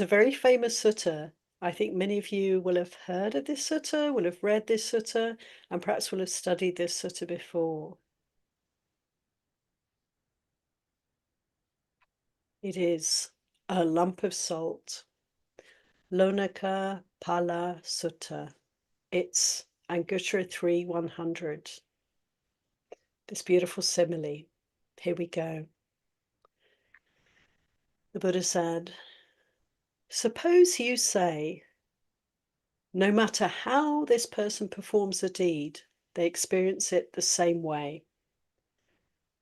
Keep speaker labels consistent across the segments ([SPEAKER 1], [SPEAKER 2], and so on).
[SPEAKER 1] a very famous sutta. I think many of you will have heard of this sutta, will have read this sutta, and perhaps will have studied this sutta before. It is a lump of salt, Loṇakapalla Sutta. It's Anguttara 3:100. This beautiful simile. Here we go. The Buddha said, suppose you say, no matter how this person performs a deed, they experience it the same way.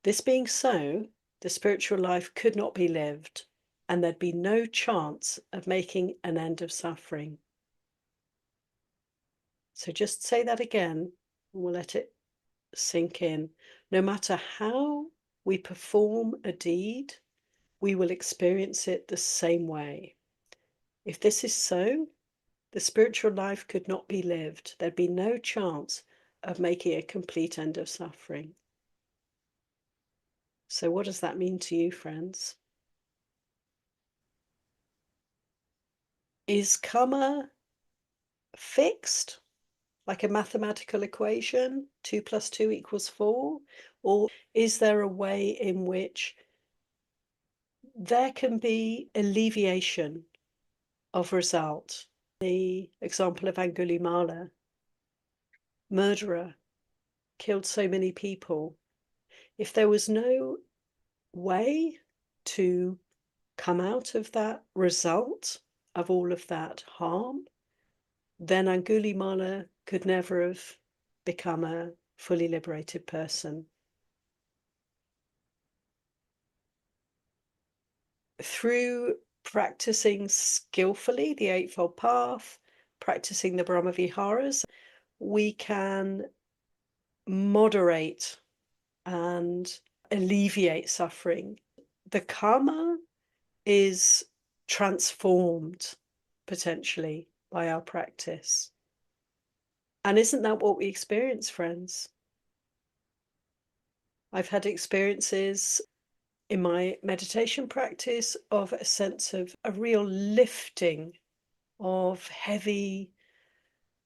[SPEAKER 1] This being so, the spiritual life could not be lived, and there'd be no chance of making an end of suffering. So just say that again, and we'll let it sink in. No matter how we perform a deed, we will experience it the same way. If this is so, the spiritual life could not be lived. There'd be no chance of making a complete end of suffering. So what does that mean to you, friends? Is Kamma fixed, like a mathematical equation, 2 + 2 = 4? Or is there a way in which there can be alleviation of result? The example of Aṅgulimāla, murderer, killed so many people. If there was no way to come out of that result of all of that harm, then Aṅgulimāla could never have become a fully liberated person. Through practicing skillfully the Eightfold Path, practicing the Brahmavihāras, we can moderate and alleviate suffering. The karma is transformed potentially by our practice. And isn't that what we experience, friends? I've had experiences in my meditation practice of a sense of a real lifting of heavy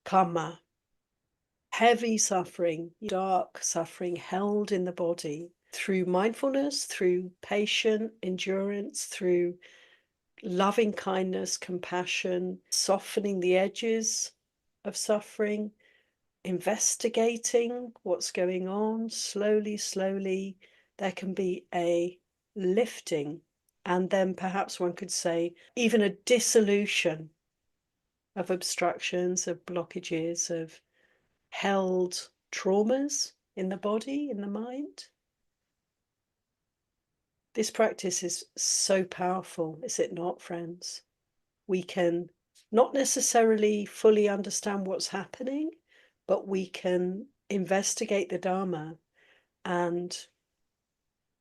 [SPEAKER 1] kamma, heavy suffering, dark suffering held in the body through mindfulness, through patient endurance, through loving kindness, compassion, softening the edges of suffering, investigating what's going on. Slowly, slowly, there can be a lifting, and then perhaps one could say even a dissolution of obstructions, of blockages, of held traumas in the body, in the mind. This practice is so powerful, is it not, friends? We can not necessarily fully understand what's happening, but we can investigate the Dhamma and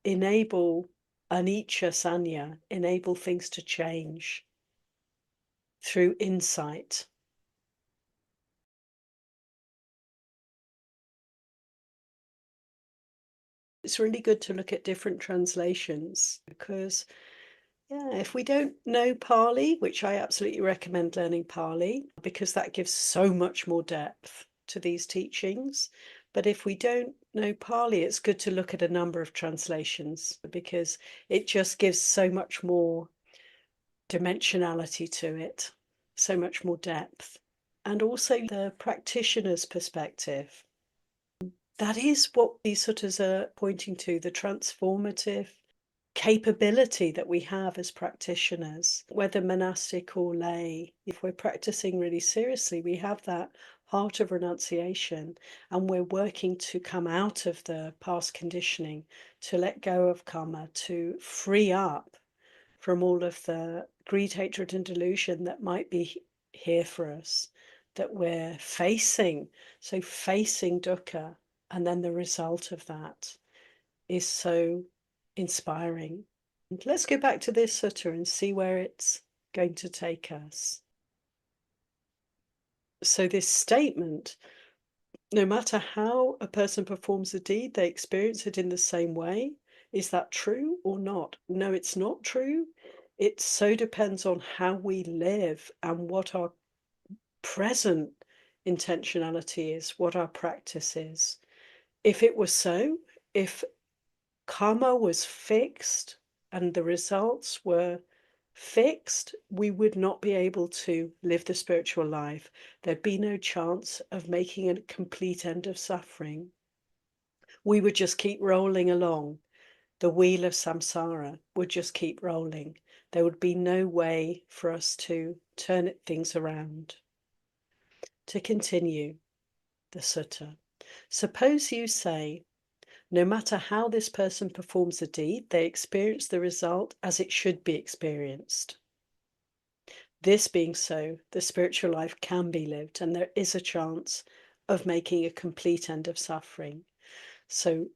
[SPEAKER 1] enable anicca sanya, enable things to change through insight. It's really good to look at different translations because, yeah, if we don't know Pali, which I absolutely recommend learning Pali because that gives so much more depth to these teachings. But if we don't know Pali, it's good to look at a number of translations because it just gives so much more dimensionality to it, so much more depth. And also the practitioner's perspective. That is what these suttas are pointing to, the transformative capability that we have as practitioners, whether monastic or lay. If we're practicing really seriously, we have that heart of renunciation and we're working to come out of the past conditioning, to let go of karma, to free up from all of the greed, hatred and delusion that might be here for us, that we're facing. So facing dukkha, and then the result of that is so inspiring. And let's go back to this sutta and see where it's going to take us. So this statement, no matter how a person performs a deed, they experience it in the same way. Is that true or not? No, it's not true. It so depends on how we live and what our present intentionality is, what our practice is. If it was so, if karma was fixed and the results were fixed, we would not be able to live the spiritual life. There'd be no chance of making a complete end of suffering. We would just keep rolling along. The wheel of samsara would just keep rolling. There would be no way for us to turn things around. To continue the sutta. Suppose you say, no matter how this person performs a deed, they experience the result as it should be experienced. This being so, the spiritual life can be lived, and there is a chance of making a complete end of suffering. So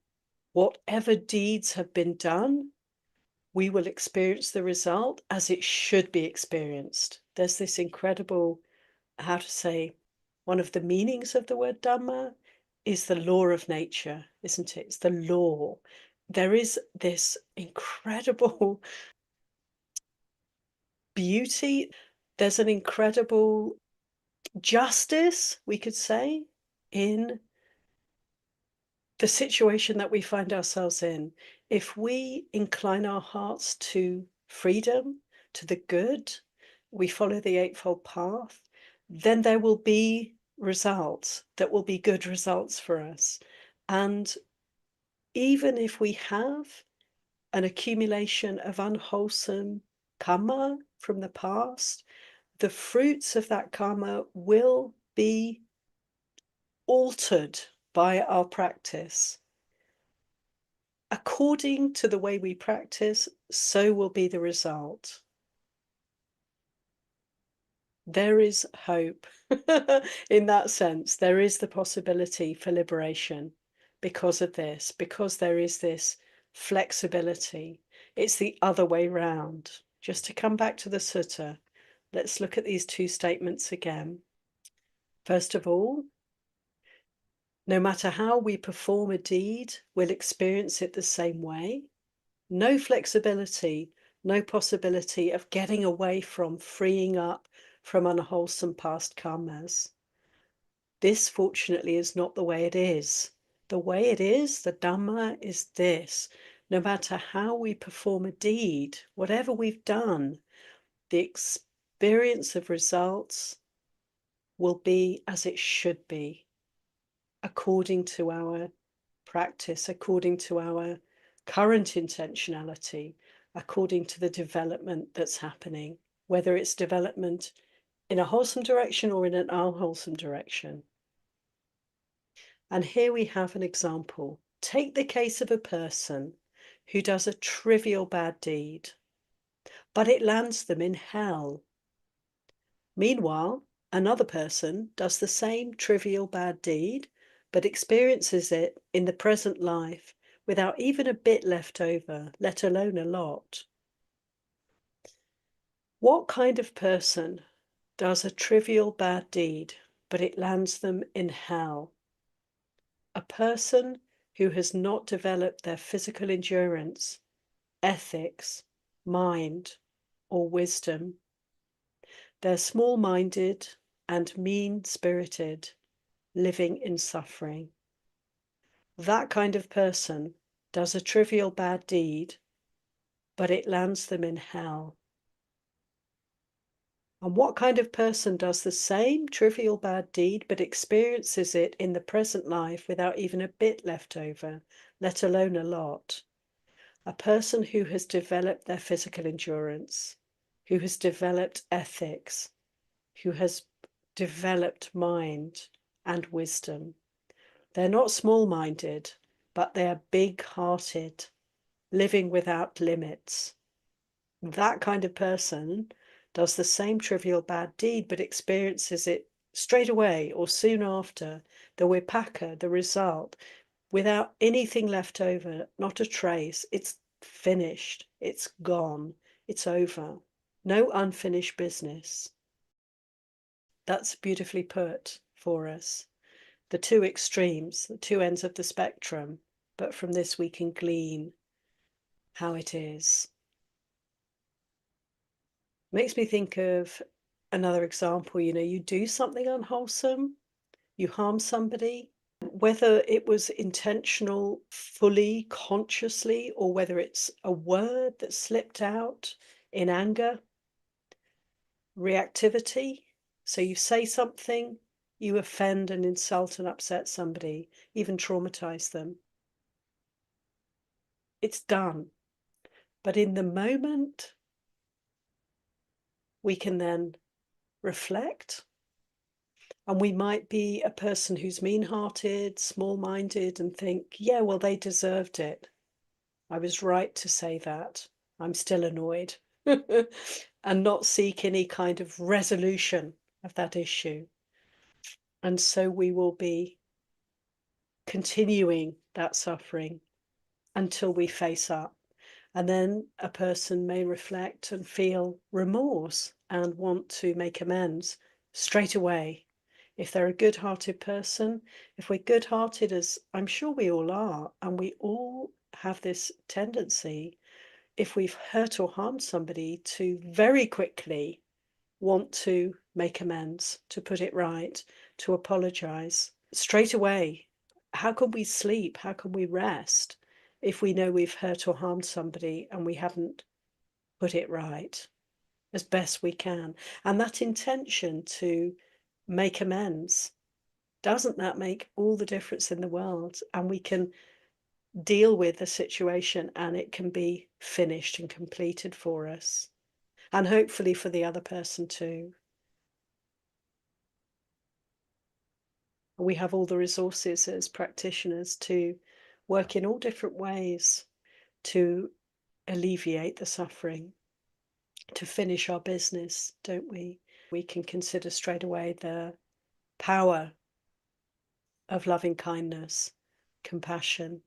[SPEAKER 1] whatever deeds have been done, we will experience the result as it should be experienced. There's this incredible, how to say, one of the meanings of the word Dhamma is the law of nature, isn't it? It's the law. There is this incredible beauty. There's an incredible justice, we could say, in the situation that we find ourselves in. If we incline our hearts to freedom, to the good, we follow the Eightfold Path, then there will be results that will be good results for us. And even if we have an accumulation of unwholesome karma from the past, the fruits of that karma will be altered by our practice. According to the way we practice, so will be the result. There is hope in that sense. There is the possibility for liberation because of this, because there is this flexibility. It's the other way round. Just to come back to the sutta, let's look at these two statements again. First of all, no matter how we perform a deed, we'll experience it the same way. No flexibility, no possibility of getting away from, freeing up from unwholesome past karmas. This, fortunately, is not the way it is. The way it is, the Dhamma, is this. No matter how we perform a deed, whatever we've done, the experience of results will be as it should be, according to our practice, according to our current intentionality, according to the development that's happening, whether it's development in a wholesome direction or in an unwholesome direction. And here we have an example. Take the case of a person who does a trivial bad deed, but it lands them in hell. Meanwhile, another person does the same trivial bad deed, but experiences it in the present life without even a bit left over, let alone a lot. What kind of person does a trivial bad deed, but it lands them in hell? A person who has not developed their physical endurance, ethics, mind, or wisdom. They're small-minded and mean-spirited, living in suffering. That kind of person does a trivial bad deed, but it lands them in hell. And what kind of person does the same trivial bad deed, but experiences it in the present life without even a bit left over, let alone a lot? A person who has developed their physical endurance, who has developed ethics, who has developed mind and wisdom. They're not small-minded, but they are big-hearted, living without limits. That kind of person does the same trivial bad deed, but experiences it straight away or soon after, the vipaka, the result, without anything left over, not a trace. It's finished, it's gone, it's over. No unfinished business. That's beautifully put for us. The two extremes, the two ends of the spectrum, but from this we can glean how it is. Makes me think of another example. You do something unwholesome, you harm somebody, whether it was intentional, fully, consciously, or whether it's a word that slipped out in anger, reactivity. So you say something, you offend and insult and upset somebody, even traumatize them. It's done. But in the moment, we can then reflect. And we might be a person who's mean-hearted, small-minded, and think, yeah, well, they deserved it. I was right to say that. I'm still annoyed. And not seek any kind of resolution of that issue. And so we will be continuing that suffering until we face up. And then a person may reflect and feel remorse and want to make amends straight away. If they're a good-hearted person, if we're good-hearted, as I'm sure we all are, and we all have this tendency, if we've hurt or harmed somebody, to very quickly want to make amends, to put it right, to apologize straight away. How can we sleep? How can we rest if we know we've hurt or harmed somebody and we haven't put it right as best we can? And that intention to make amends, doesn't that make all the difference in the world? And we can deal with the situation and it can be finished and completed for us, and hopefully for the other person too. We have all the resources as practitioners to work in all different ways to alleviate the suffering, to finish our business, don't we? We can consider straight away the power of loving kindness, compassion,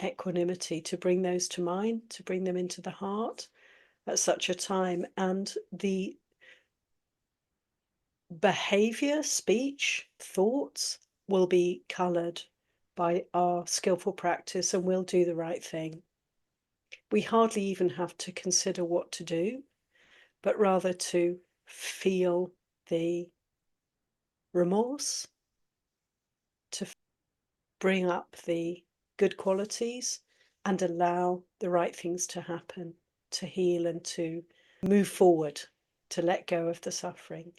[SPEAKER 1] equanimity, to bring those to mind, to bring them into the heart at such a time. And the behavior, speech, thoughts will be colored by our skillful practice, and we'll do the right thing. We hardly even have to consider what to do, but rather to feel the remorse, to bring up the good qualities and allow the right things to happen, to heal and to move forward, to let go of the suffering.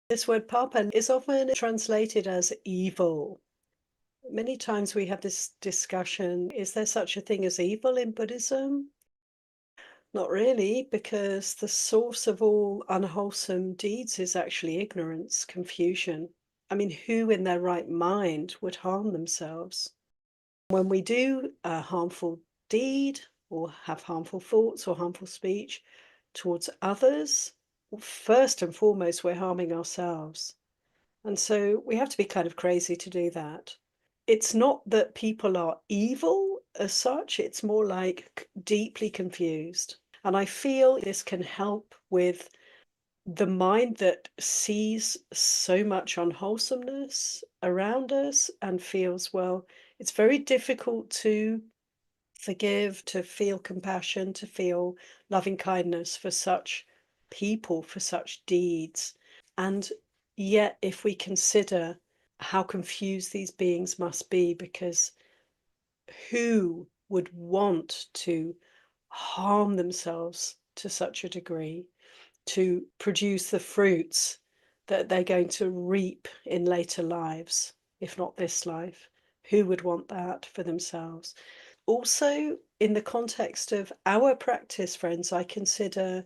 [SPEAKER 1] This word papa is often translated as evil. Many times we have this discussion, is there such a thing as evil in Buddhism? Not really, because the source of all unwholesome deeds is actually ignorance, confusion. I mean, who in their right mind would harm themselves? When we do a harmful deed or have harmful thoughts or harmful speech towards others, first and foremost, we're harming ourselves. And so we have to be kind of crazy to do that. It's not that people are evil as such, it's more like deeply confused. And I feel this can help with the mind that sees so much unwholesomeness around us and feels, well, it's very difficult to forgive, to feel compassion, to feel loving kindness for such people, for such deeds. And yet, if we consider how confused these beings must be, because who would want to harm themselves to such a degree to produce the fruits that they're going to reap in later lives, if not this life? Who would want that for themselves? Also, in the context of our practice, friends, I consider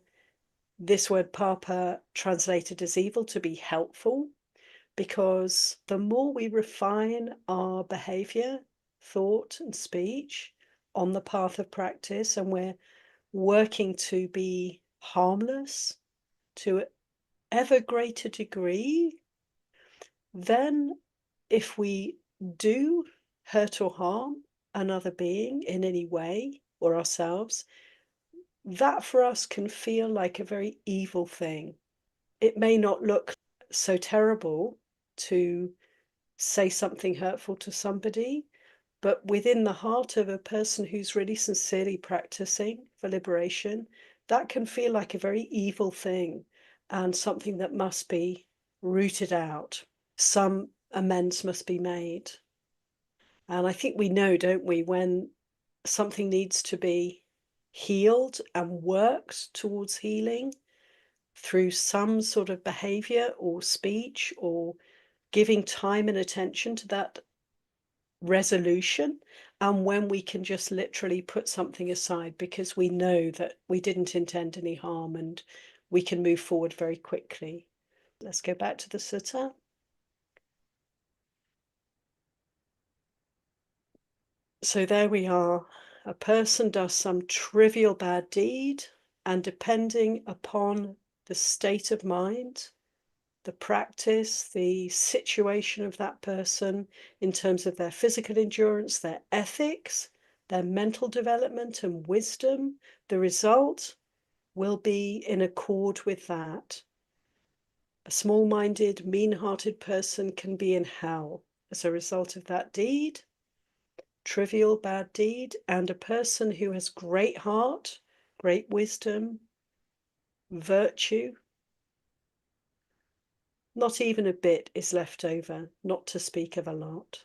[SPEAKER 1] this word papa translated as evil to be helpful, because the more we refine our behavior, thought, and speech on the path of practice, and we're working to be harmless to ever greater degree, then if we do hurt or harm another being in any way or ourselves, that for us can feel like a very evil thing. It may not look so terrible to say something hurtful to somebody, But within the heart of a person who's really sincerely practicing for liberation, that can feel like a very evil thing and something that must be rooted out. Some amends must be made. And I think we know, don't we, when something needs to be healed and worked towards healing through some sort of behavior or speech or giving time and attention to that resolution, and when we can just literally put something aside because we know that we didn't intend any harm and we can move forward very quickly. Let's go back to the sutta. So there we are. A person does some trivial bad deed, and depending upon the state of mind, the practice, the situation of that person in terms of their physical endurance, their ethics, their mental development and wisdom, the result will be in accord with that. A small-minded, mean-hearted person can be in hell as a result of that deed, trivial bad deed, and a person who has great heart, great wisdom, virtue, not even a bit is left over, not to speak of a lot.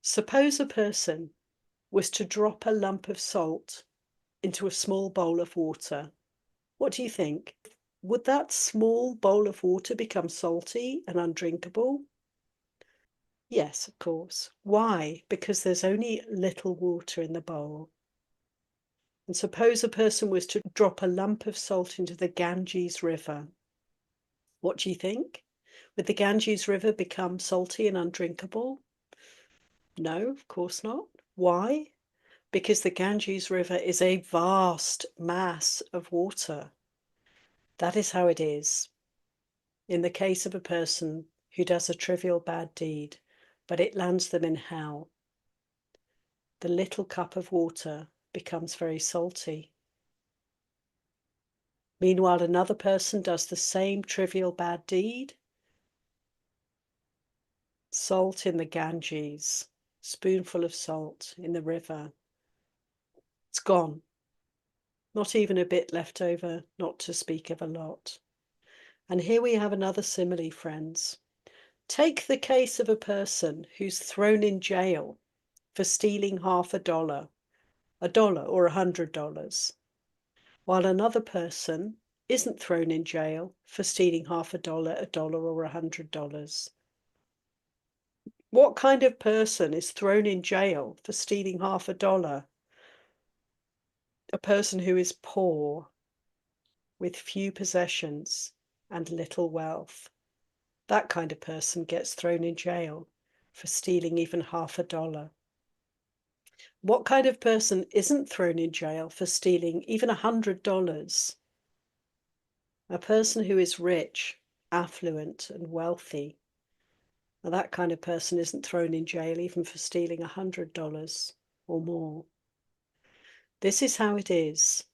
[SPEAKER 1] Suppose a person was to drop a lump of salt into a small bowl of water. What do you think? Would that small bowl of water become salty and undrinkable? Yes, of course. Why? Because there's only little water in the bowl. And suppose a person was to drop a lump of salt into the Ganges River. What do you think? Would the Ganges River become salty and undrinkable? No, of course not. Why? Because the Ganges River is a vast mass of water. That is how it is in the case of a person who does a trivial bad deed, but it lands them in hell. The little cup of water becomes very salty. Meanwhile, another person does the same trivial bad deed. Salt in the Ganges, spoonful of salt in the river. It's gone. Not even a bit left over, not to speak of a lot. And here we have another simile, friends. Take the case of a person who's thrown in jail for stealing half a dollar or $100, while another person isn't thrown in jail for stealing half a dollar or $100. What kind of person is thrown in jail for stealing half a dollar? A person who is poor, with few possessions and little wealth. That kind of person gets thrown in jail for stealing even half a dollar. What kind of person isn't thrown in jail for stealing even $100? A person who is rich, affluent, and wealthy. Now, that kind of person isn't thrown in jail even for stealing $100 or more. This is how it is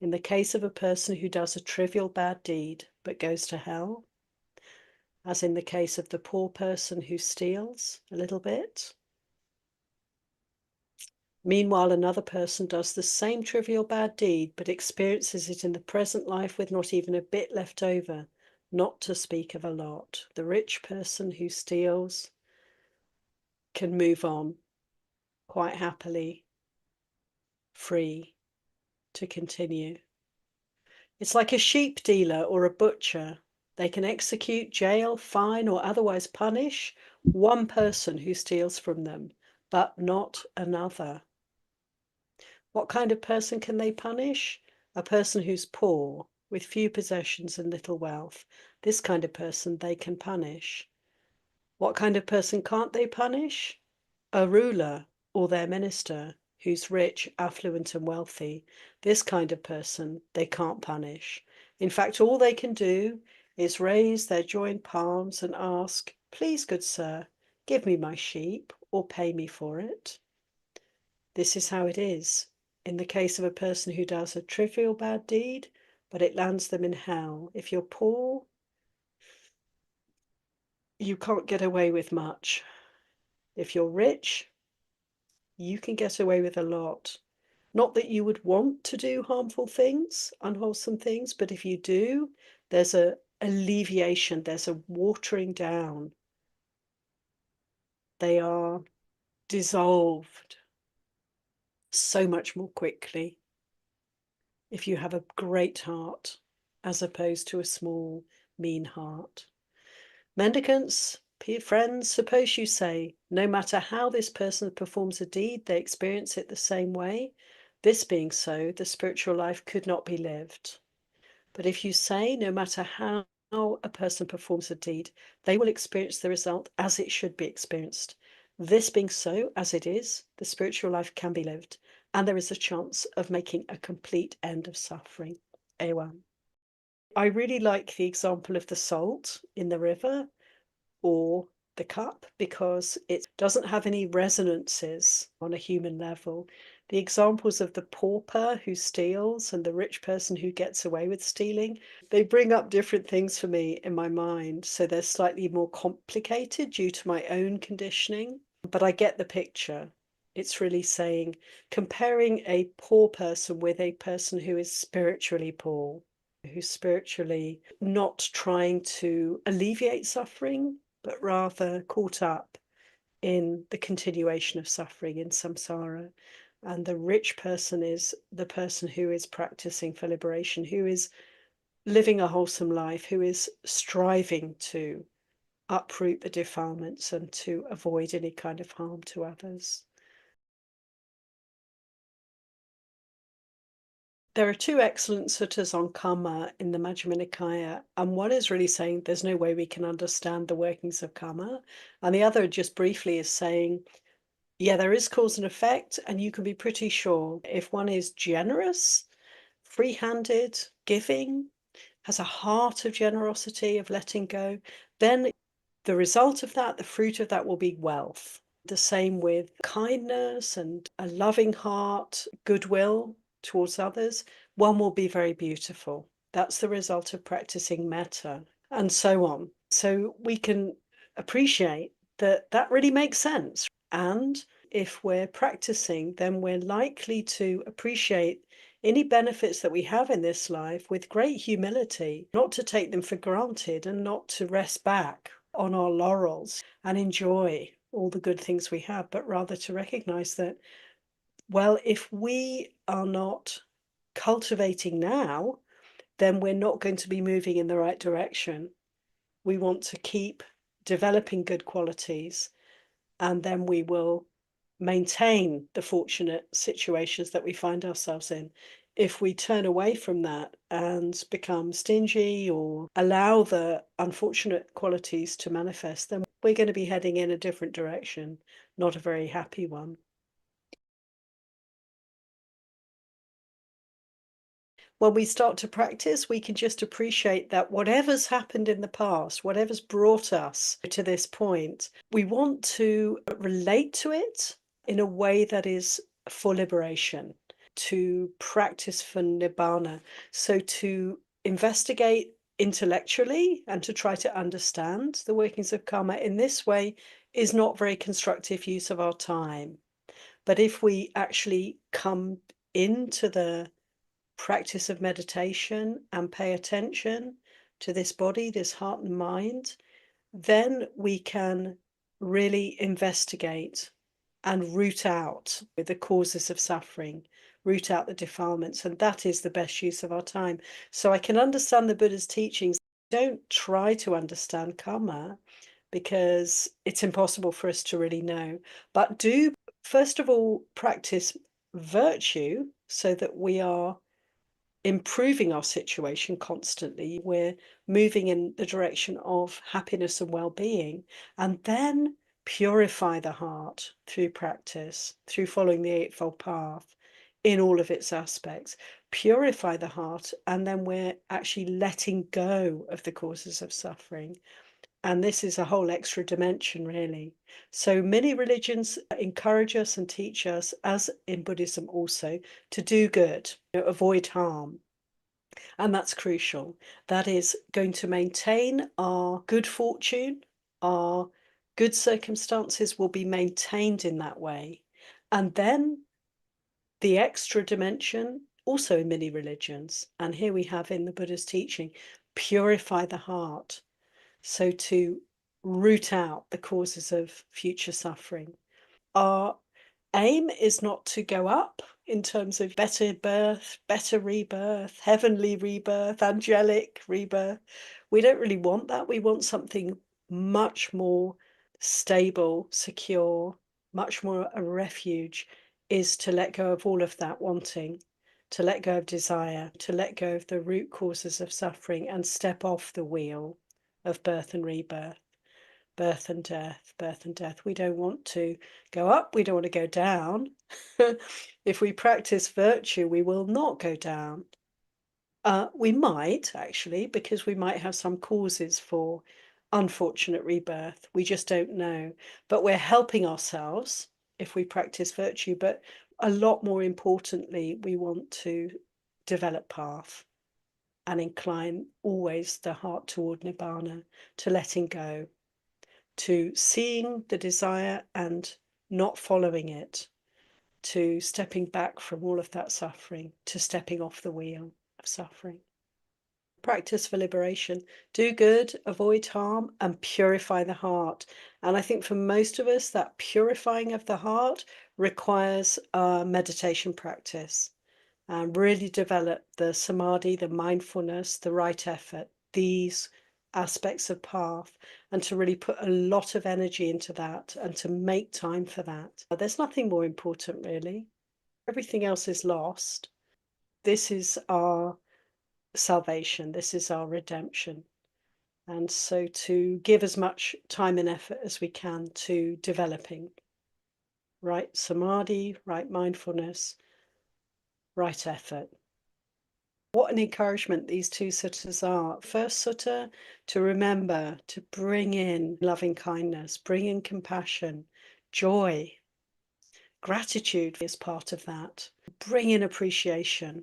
[SPEAKER 1] in the case of a person who does a trivial bad deed but goes to hell, as in the case of the poor person who steals a little bit. Meanwhile, another person does the same trivial bad deed but experiences it in the present life with not even a bit left over, not to speak of a lot. The rich person who steals can move on quite happily, free to continue. It's like a sheep dealer or a butcher. They can execute, jail, fine, or otherwise punish one person who steals from them, but not another. What kind of person can they punish? A person who's poor, with few possessions and little wealth. This kind of person they can punish. What kind of person can't they punish? A ruler or their minister who's rich, affluent, and wealthy. This kind of person they can't punish. In fact, all they can do is raise their joined palms and ask, "Please, good sir, give me my sheep or pay me for it." This is how it is in the case of a person who does a trivial bad deed, but it lands them in hell. If you're poor, you can't get away with much. If you're rich, you can get away with a lot. Not that you would want to do harmful things, unwholesome things, but if you do, there's a alleviation, there's a watering down. They are dissolved so much more quickly if you have a great heart as opposed to a small, mean heart. Mendicants, friends, suppose you say, no matter how this person performs a deed, they experience it the same way. This being so, the spiritual life could not be lived. But if you say, no matter how a person performs a deed, they will experience the result as it should be experienced. This being so, as it is, the spiritual life can be lived, and there is a chance of making a complete end of suffering. Ewan. I really like the example of the salt in the river or the cup because it doesn't have any resonances on a human level. The examples of the pauper who steals and the rich person who gets away with stealing, they bring up different things for me in my mind. So they're slightly more complicated due to my own conditioning, but I get the picture. It's really saying, comparing a poor person with a person who is spiritually poor, who's spiritually not trying to alleviate suffering, but rather caught up in the continuation of suffering in samsara. And the rich person is the person who is practicing for liberation, who is living a wholesome life, who is striving to uproot the defilements and to avoid any kind of harm to others. There are two excellent suttas on Kamma in the Majjhima Nikaya, and one is really saying there's no way we can understand the workings of Kamma, and the other just briefly is saying, yeah, there is cause and effect, and you can be pretty sure if one is generous, free-handed, giving, has a heart of generosity, of letting go, then the result of that, the fruit of that will be wealth. The same with kindness and a loving heart, goodwill towards others, one will be very beautiful. That's the result of practicing metta, and so on. So we can appreciate that that really makes sense. And if we're practicing, then we're likely to appreciate any benefits that we have in this life with great humility, not to take them for granted and not to rest back on our laurels and enjoy all the good things we have, but rather to recognize that, well, if we are not cultivating now, then we're not going to be moving in the right direction. We want to keep developing good qualities, and then we will maintain the fortunate situations that we find ourselves in. If we turn away from that and become stingy or allow the unfortunate qualities to manifest, then we're going to be heading in a different direction, not a very happy one. When we start to practice, we can just appreciate that whatever's happened in the past, whatever's brought us to this point, we want to relate to it in a way that is for liberation, to practice for Nibbāna. So to investigate intellectually and to try to understand the workings of karma in this way is not very constructive use of our time. But if we actually come into the practice of meditation and pay attention to this body, this heart and mind, then we can really investigate and root out the causes of suffering, root out the defilements, and that is the best use of our time. So I can understand the Buddha's teachings. Don't try to understand karma because it's impossible for us to really know, but do first of all practice virtue so that we are improving our situation constantly. We're moving in the direction of happiness and well-being, and then purify the heart through practice, through following the Eightfold Path in all of its aspects. Purify the heart, and then we're actually letting go of the causes of suffering. And this is a whole extra dimension, really. So many religions encourage us and teach us, as in Buddhism also, to do good, avoid harm. And that's crucial. That is going to maintain our good fortune, our Good circumstances will be maintained in that way. And then the extra dimension, also in many religions, and here we have in the Buddha's teaching, purify the heart. So to root out the causes of future suffering. Our aim is not to go up in terms of better birth, better rebirth, heavenly rebirth, angelic rebirth. We don't really want that. We want something much more stable, secure, much more a refuge, is to let go of all of that wanting, to let go of desire, to let go of the root causes of suffering and step off the wheel of birth and rebirth, birth and death, birth and death. We don't want to go up, we don't want to go down. If we practice virtue, we will not go down. We might actually, because we might have some causes for unfortunate rebirth. We just don't know. But we're helping ourselves if we practice virtue. But a lot more importantly, we want to develop path and incline always the heart toward Nibbana, to letting go, to seeing the desire and not following it, to stepping back from all of that suffering, to stepping off the wheel of suffering. Practice for liberation. Do good, avoid harm, and purify the heart. And I think for most of us, that purifying of the heart requires a meditation practice. And really develop the samadhi, the mindfulness, the right effort, these aspects of path, and to really put a lot of energy into that and to make time for that. There's nothing more important, really. Everything else is lost. This is our salvation. This is our redemption. And so to give as much time and effort as we can to developing right samadhi, right mindfulness, right effort. What an encouragement these two suttas are. First sutta, to remember to bring in loving kindness, bring in compassion, joy, gratitude is part of that. Bring in appreciation,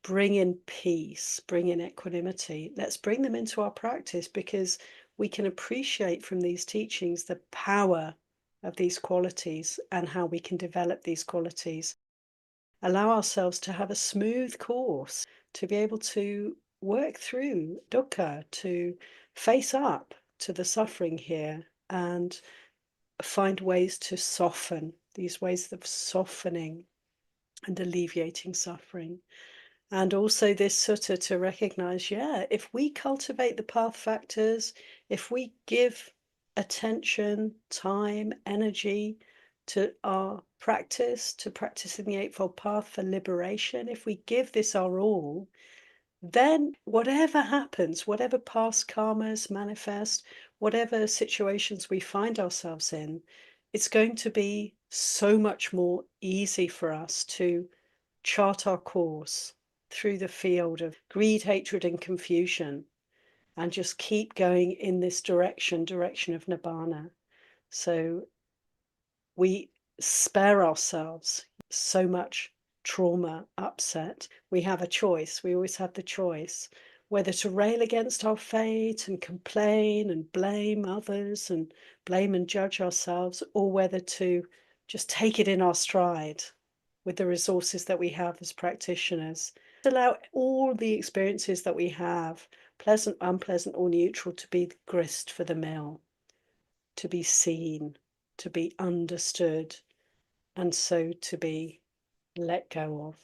[SPEAKER 1] bring in peace, bring in equanimity. Let's bring them into our practice, because we can appreciate from these teachings the power of these qualities and how we can develop these qualities. Allow ourselves to have a smooth course, to be able to work through dukkha, to face up to the suffering here and find ways to soften, these ways of softening and alleviating suffering. And also this sutta to recognize, if we cultivate the path factors, if we give attention, time, energy to our practice, to practicing the Eightfold Path for liberation, if we give this our all, then whatever happens, whatever past karmas manifest, whatever situations we find ourselves in, it's going to be so much more easy for us to chart our course through the field of greed, hatred, and confusion, and just keep going in this direction of Nibbana. So we spare ourselves so much trauma, upset. We have a choice. We always have the choice whether to rail against our fate and complain and blame others and blame and judge ourselves, or whether to just take it in our stride with the resources that we have as practitioners. Allow all the experiences that we have, pleasant, unpleasant, or neutral, to be grist for the mill, to be seen, to be understood, and so to be let go of.